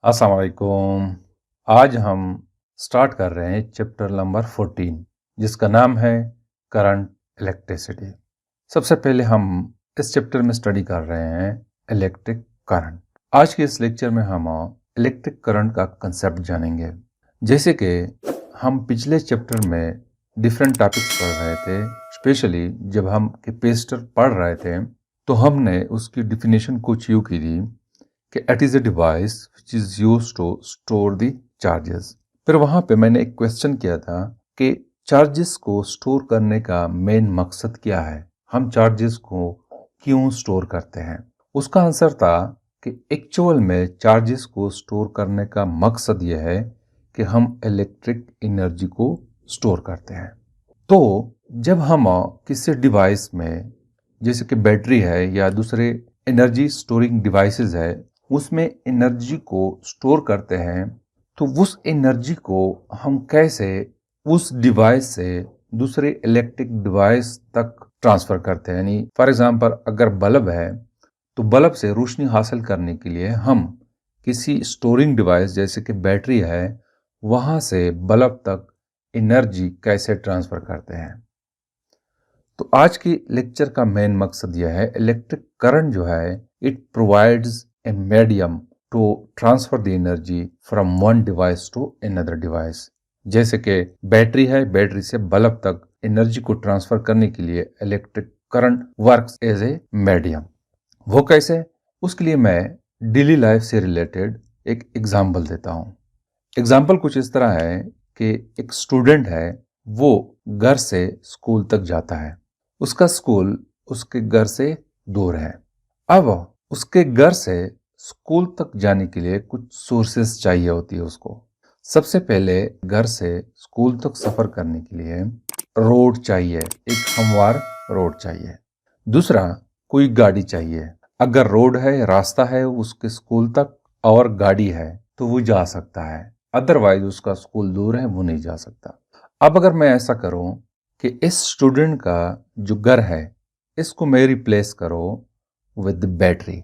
अस्सलाम वालेकुम। आज हम स्टार्ट कर रहे हैं चैप्टर नंबर 14 जिसका नाम है करंट इलेक्ट्रिसिटी। सबसे पहले हम इस चैप्टर में स्टडी कर रहे हैं इलेक्ट्रिक करंट। आज के इस लेक्चर में हम इलेक्ट्रिक करंट का कंसेप्ट जानेंगे। जैसे कि हम पिछले चैप्टर में डिफरेंट टॉपिक्स पढ़ रहे थे, स्पेशली जब हम कैपेसिटर पढ़ रहे थे तो हमने उसकी डिफिनेशन कुछ यूँ की थी कि it is a device which is use to store the charges. फिर वहाँ पे मैंने एक क्वेश्चन किया था कि चार्जेस को स्टोर करने का मेन मकसद क्या है, हम चार्जेस को क्यों स्टोर करते हैं। उसका आंसर था कि एक्चुअल में चार्जेस को स्टोर करने का मकसद यह है कि हम इलेक्ट्रिक एनर्जी को स्टोर करते हैं। तो जब हम किसी डिवाइस में जैसे कि बैटरी है या दूसरे एनर्जी स्टोरिंग डिवाइसेस है उसमें एनर्जी को स्टोर करते हैं, तो उस एनर्जी को हम कैसे उस डिवाइस से दूसरे इलेक्ट्रिक डिवाइस तक ट्रांसफ़र करते हैं। यानी फॉर एग्जांपल अगर बल्ब है तो बल्ब से रोशनी हासिल करने के लिए हम किसी स्टोरिंग डिवाइस जैसे कि बैटरी है वहाँ से बल्ब तक एनर्जी कैसे ट्रांसफ़र करते हैं। तो आज की लेक्चर का मेन मकसद यह है, इलेक्ट्रिक करंट जो है it provides a medium to transfer the energy from one device to another device. जैसे कि बैटरी है, बैटरी से बल्ब तक एनर्जी को ट्रांसफर करने के लिए electric current works as a medium. वो कैसे, उसके लिए मैं डेली लाइफ से रिलेटेड एक एग्जाम्पल देता हूँ। एग्जाम्पल कुछ इस तरह है कि एक स्टूडेंट है, वो घर से स्कूल तक जाता है। उसका स्कूल उसके घर से दूर है। अब उसके घर से स्कूल तक जाने के लिए कुछ सोर्सेस चाहिए होती है उसको। सबसे पहले घर से स्कूल तक सफ़र करने के लिए रोड चाहिए, एक हमवार रोड चाहिए। दूसरा, कोई गाड़ी चाहिए। अगर रोड है, रास्ता है उसके स्कूल तक और गाड़ी है तो वो जा सकता है, अदरवाइज उसका स्कूल दूर है, वो नहीं जा सकता। अब अगर मैं ऐसा करूं कि इस स्टूडेंट का जो घर है इसको मैं रिप्लेस करो विद बैटरी,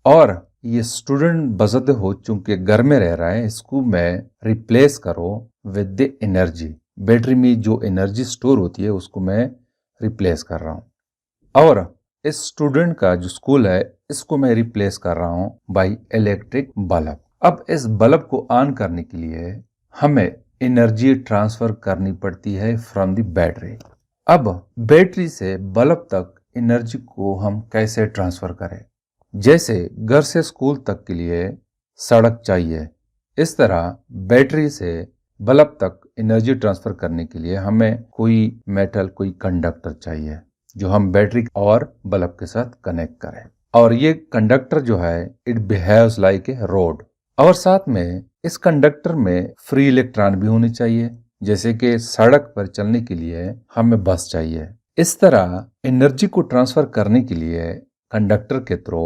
और ये स्टूडेंट बजद हो चूंकि घर में रह रहा है, इसको मैं रिप्लेस करो विद द एनर्जी। बैटरी में जो एनर्जी स्टोर होती है उसको मैं रिप्लेस कर रहा हूं। और इस स्टूडेंट का जो स्कूल है इसको मैं रिप्लेस कर रहा हूं बाय इलेक्ट्रिक बल्ब। अब इस बल्ब को ऑन करने के लिए हमें एनर्जी ट्रांसफर करनी पड़ती है फ्रॉम द बैटरी। अब बैटरी से बल्ब तक एनर्जी को हम कैसे ट्रांसफर करें। जैसे घर से स्कूल तक के लिए सड़क चाहिए, इस तरह बैटरी से बल्ब तक एनर्जी ट्रांसफर करने के लिए हमें कोई मेटल, कोई कंडक्टर चाहिए जो हम बैटरी और बल्ब के साथ कनेक्ट करें। और ये कंडक्टर जो है it behaves like a road. और साथ में इस कंडक्टर में फ्री इलेक्ट्रॉन भी होने चाहिए, जैसे कि सड़क पर चलने के लिए हमें बस चाहिए। इस तरह एनर्जी को ट्रांसफर करने के लिए कंडक्टर के थ्रू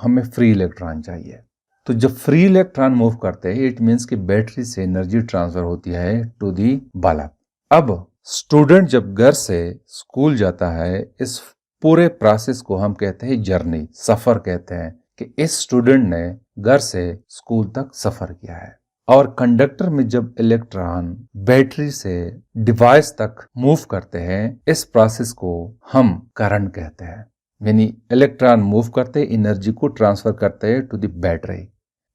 हमें फ्री इलेक्ट्रॉन चाहिए। तो जब फ्री इलेक्ट्रॉन मूव करते हैं इट मीन्स कि बैटरी से एनर्जी ट्रांसफर होती है टू दी बल्ब। अब स्टूडेंट जब घर से स्कूल जाता है, इस पूरे प्रोसेस को हम कहते हैं जर्नी, सफर कहते हैं, कि इस स्टूडेंट ने घर से स्कूल तक सफर किया है। और कंडक्टर में जब इलेक्ट्रॉन बैटरी से डिवाइस तक मूव करते हैं, इस प्रोसेस को हम करंट कहते हैं। यानी इलेक्ट्रॉन मूव करते, एनर्जी को ट्रांसफर करते हैं टू द बैटरी।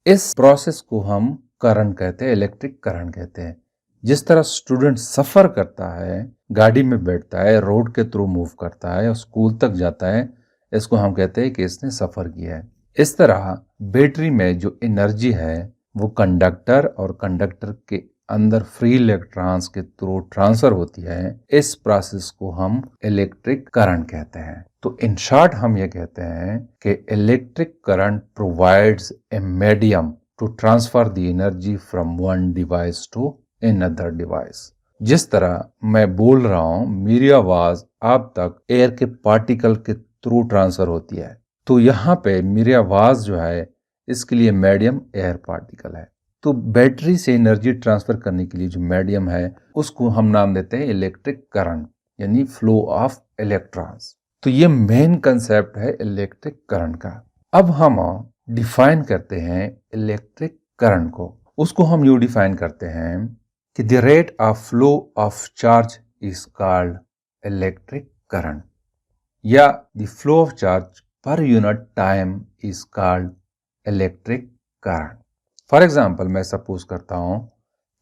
इस प्रोसेस को हम करंट कहते हैं, इलेक्ट्रिक करंट कहते हैं। जिस तरह स्टूडेंट सफर करता है, गाड़ी में बैठता है, रोड के थ्रू मूव करता है और स्कूल तक जाता है, इसको हम कहते हैं कि इसने सफर किया है। इस तरह बैटरी में जो एनर्जी है वो कंडक्टर और कंडक्टर के अंदर फ्री इलेक्ट्रॉन्स के थ्रू ट्रांसफर होती है। इस प्रोसेस को हम इलेक्ट्रिक करंट कहते हैं। तो इन शॉर्ट हम ये कहते हैं कि electric current provides a medium to transfer the energy from one device to another device. जिस तरह मैं बोल रहा हूं, मेरी आवाज आप तक एयर के पार्टिकल के थ्रू ट्रांसफर होती है, तो यहाँ पे मेरी आवाज जो है इसके लिए मीडियम एयर पार्टिकल है। तो बैटरी से एनर्जी ट्रांसफर करने के लिए जो मीडियम है उसको हम नाम देते हैं इलेक्ट्रिक करंट, यानी फ्लो ऑफ इलेक्ट्रॉन्स। तो ये मेन कंसेप्ट है इलेक्ट्रिक करंट का। अब हम डिफाइन करते हैं इलेक्ट्रिक करंट को, उसको हम यूं डिफाइन करते हैं कि the rate of flow of charge is called electric current, या the flow of charge per unit time is called electric current. For example, मैं सपोज करता हूं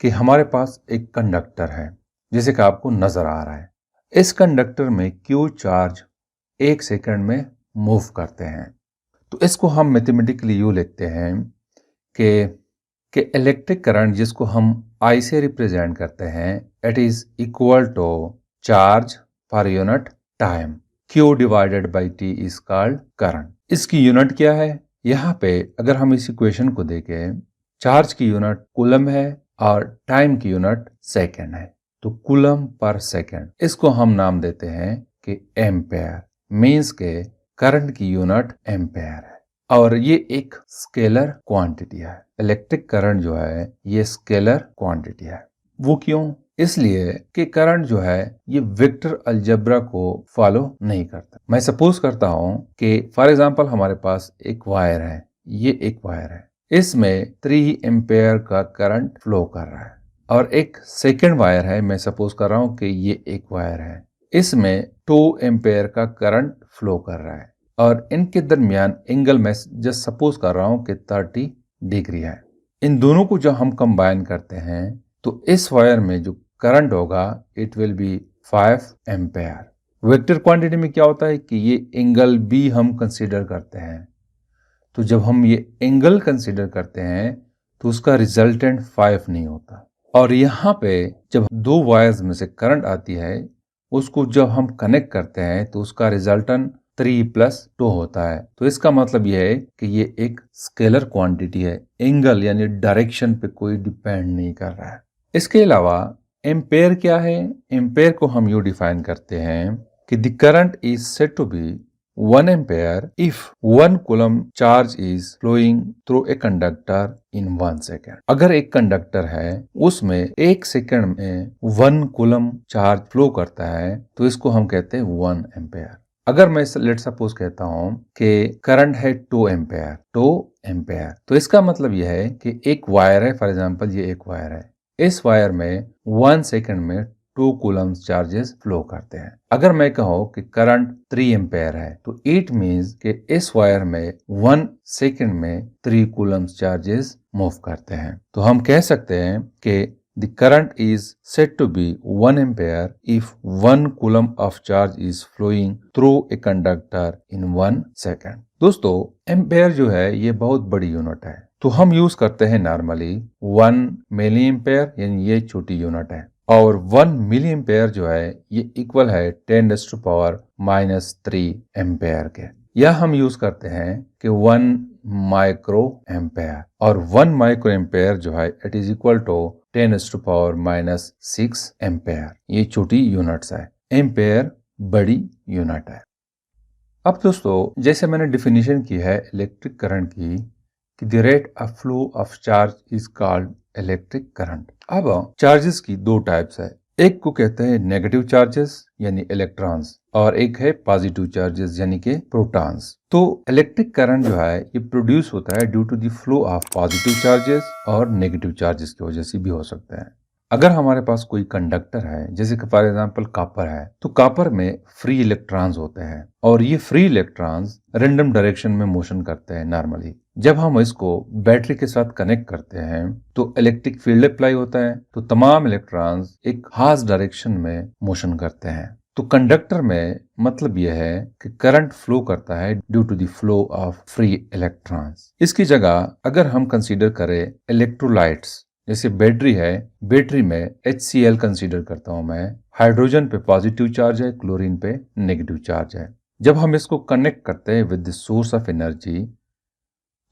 कि हमारे पास एक कंडक्टर है जैसे कि आपको नजर आ रहा है। इस कंडक्टर में क्यू चार्ज 1 सेकंड में मूव करते हैं। तो इसको हम मैथमेटिकली यूं लिखते हैं कि इलेक्ट्रिक करंट, जिसको हम आई से रिप्रेजेंट करते हैं, it is equal to charge per unit time, Q divided by T is called current. इसकी यूनिट क्या है? यहाँ पे अगर हम इस इक्वेशन को देखें, चार्ज की यूनिट कूलम है और टाइम की यूनिट सेकंड है, तो कूलम पर सेकंड, इसको हम नाम देते हैं कि एम्पेयर, मींस के करंट की यूनिट एम्पेयर है और ये एक स्केलर क्वांटिटी है। इलेक्ट्रिक करंट जो है ये स्केलर क्वांटिटी है। वो क्यों? इसलिए कि करंट जो है ये वेक्टर अलजेब्रा को फॉलो नहीं करता। मैं सपोज करता हूं कि फॉर एग्जांपल हमारे पास एक वायर है, ये एक वायर है, इसमें 3 एम्पेयर का करंट फ्लो कर रहा है, और एक सेकेंड वायर है, मैं सपोज कर रहा हूं कि ये एक वायर है, इसमें 2 एम्पेयर का करंट फ्लो कर रहा है, और इनके दरमियान एंगल मैं जस्ट सपोज कर रहा हूं कि 30 डिग्री है। इन दोनों को जब हम कंबाइन करते हैं तो इस वायर में जो करंट होगा it will be 5 ampere. Vector quantity में क्या होता है कि ये एंगल भी हम कंसीडर करते हैं, तो जब हम ये एंगल कंसीडर करते हैं तो उसका रिजल्टेंट 5 नहीं होता। और यहाँ पे जब 2 वायर्स में से करंट आती है, उसको जब हम कनेक्ट करते हैं तो उसका रिजल्टेंट 3+2 होता है। तो इसका मतलब यह है कि ये एक स्केलर क्वांटिटी है, एंगल यानी डायरेक्शन पे कोई डिपेंड नहीं कर रहा है। इसके अलावा एम्पेयर क्या है? एम्पेयर को हम यूं डिफाइन करते हैं कि the current is said to be 1 ampere if 1 coulomb charge is flowing through a conductor in 1 second. अगर एक कंडक्टर है उसमें 1 सेकेंड में 1 कूलम चार्ज फ्लो करता है तो इसको हम कहते हैं 1 एम्पेयर। अगर मैं लेट सपोज कहता हूं कि करंट है 2 एम्पेयर, तो इसका मतलब यह है कि एक वायर है, फॉर एग्जांपल ये एक वायर है, इस वायर में 1 सेकेंड में 2 कूलम्स चार्जेस फ्लो करते हैं। अगर मैं कहूं कि करंट 3 एम्पेयर है तो इट मींस कि इस वायर में 1 सेकेंड में 3 कूलम्स चार्जेस मूव करते हैं। तो हम कह सकते हैं कि the current is said to be 1 ampere if 1 coulomb of charge is flowing through a conductor in 1 second। दोस्तों, एम्पेयर जो है ये बहुत बड़ी यूनिट है, तो हम यूज करते हैं नॉर्मली 1 मिली एम्पेयर, यानी ये छोटी यूनिट है, और 1 मिली एम्पेयर जो है ये इक्वल है 10⁻³ एम्पेयर के। या हम यूज करते हैं कि 1 माइक्रो एम्पेयर, और 1 माइक्रो एम्पेयर जो है it is equal to 10⁻⁶ ampere. ये छोटी यूनिट्स है, एम्पेयर बड़ी यूनिट है। अब दोस्तों, जैसे मैंने डिफिनीशन की है इलेक्ट्रिक करंट की कि the rate of flow of charge is called electric current. अब चार्जेस की 2 टाइप्स है, एक को कहते हैं नेगेटिव चार्जेस यानी इलेक्ट्रॉन्स, और एक है पॉजिटिव चार्जेस यानी कि प्रोटॉन्स। तो इलेक्ट्रिक करंट जो है ये प्रोड्यूस होता है due to the flow of positive charges और नेगेटिव चार्जेस की वजह से भी हो सकता है। अगर हमारे पास कोई कंडक्टर है, जैसे कि फॉर एग्जांपल कॉपर है, तो कॉपर में फ्री इलेक्ट्रॉन्स होते हैं और ये फ्री इलेक्ट्रॉन्स रैंडम डायरेक्शन में मोशन करते हैं नॉर्मली। जब हम इसको बैटरी के साथ कनेक्ट करते हैं तो इलेक्ट्रिक फील्ड अप्लाई होता है, तो तमाम इलेक्ट्रॉन्स एक खास डायरेक्शन में मोशन करते हैं। तो कंडक्टर में मतलब यह है कि करंट फ्लो करता है due to the flow of free electrons. इसकी जगह अगर हम कंसीडर करें इलेक्ट्रोलाइट्स, जैसे बैटरी है, बैटरी में HCl कंसीडर करता हूं मैं, हाइड्रोजन पे पॉजिटिव चार्ज है, क्लोरीन पे नेगेटिव चार्ज है। जब हम इसको कनेक्ट करते हैं with the source of energy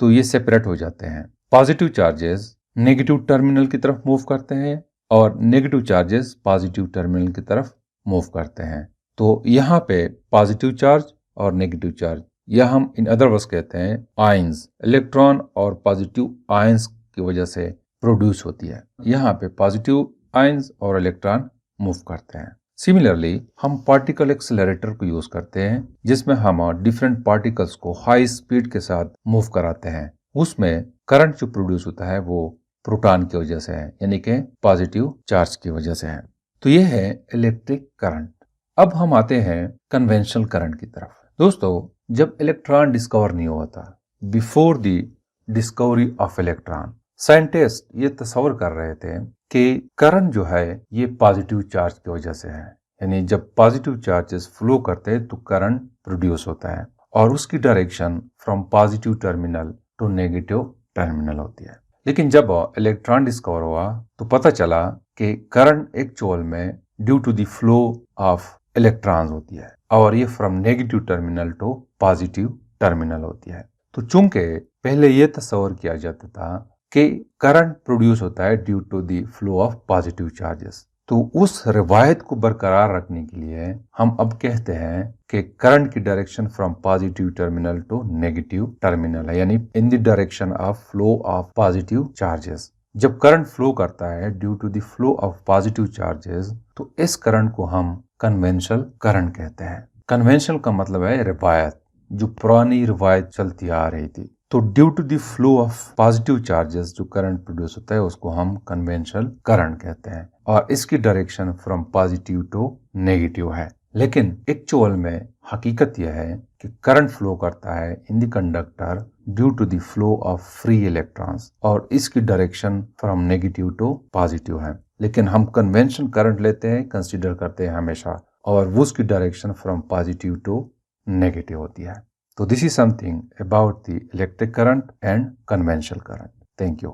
तो ये सेपरेट हो जाते हैं। पॉजिटिव चार्जेस नेगेटिव टर्मिनल की तरफ मूव करते हैं और नेगेटिव चार्जेस पॉजिटिव टर्मिनल की तरफ मूव करते हैं। तो यहाँ पे पॉजिटिव चार्ज और नेगेटिव चार्ज, या हम इन अदर वर्ड्स कहते हैं आयंस, इलेक्ट्रॉन और पॉजिटिव आयंस की वजह से प्रोड्यूस होती है। यहाँ पे पॉजिटिव आयंस और इलेक्ट्रॉन मूव करते हैं। सिमिलरली हम पार्टिकल एक्सेलरेटर को यूज करते हैं जिसमें हम डिफरेंट पार्टिकल्स को हाई स्पीड के साथ मूव कराते हैं। उसमें करंट जो प्रोड्यूस होता है वो प्रोटॉन की वजह से है, यानी कि पॉजिटिव चार्ज की वजह से है। तो ये है इलेक्ट्रिक करंट। अब हम आते हैं कन्वेंशनल करंट की तरफ। दोस्तों, जब इलेक्ट्रॉन डिस्कवर नहीं हुआ था, before the discovery of electron, scientist ये तस्वर कर रहे थे कि करंट जो है ये पॉजिटिव चार्ज की वजह से है, यानी जब पॉजिटिव चार्जेस फ्लो करते हैं तो करंट प्रोड्यूस होता है और उसकी direction from positive terminal to negative terminal होती है। लेकिन जब इलेक्ट्रॉन डिस्कवर हुआ तो पता चला कि करंट एक्चुअल में due to the flow of electrons होती है और ये from negative terminal to positive terminal होती है। तो चूंकि पहले ये तस्वर किया जाता था कि करंट प्रोड्यूस होता है due to the flow of positive charges, तो उस रिवायत को बरकरार रखने के लिए हम अब कहते हैं कि करंट की direction from positive terminal to negative terminal है, यानी in the direction of flow of positive charges. जब करंट फ्लो करता है due to the flow of positive charges, तो इस करंट को हम कन्वेंशनल करंट कहते हैं। कन्वेंशनल का मतलब है रिवायत, जो पुरानी रिवायत चलती आ रही थी। तो due to the flow of positive charges जो करंट प्रोड्यूस होता है उसको हम कन्वेंशनल करंट कहते हैं और इसकी direction from positive to negative है। लेकिन एक्चुअल में हकीकत यह है कि करंट फ्लो करता है in the conductor due to the flow of free electrons और इसकी direction from negative to positive है। लेकिन हम कन्वेंशनल करंट लेते हैं, कंसीडर करते हैं हमेशा, और वो उसकी direction from positive to negative होती है। So this is something about the electric current and conventional current. Thank you.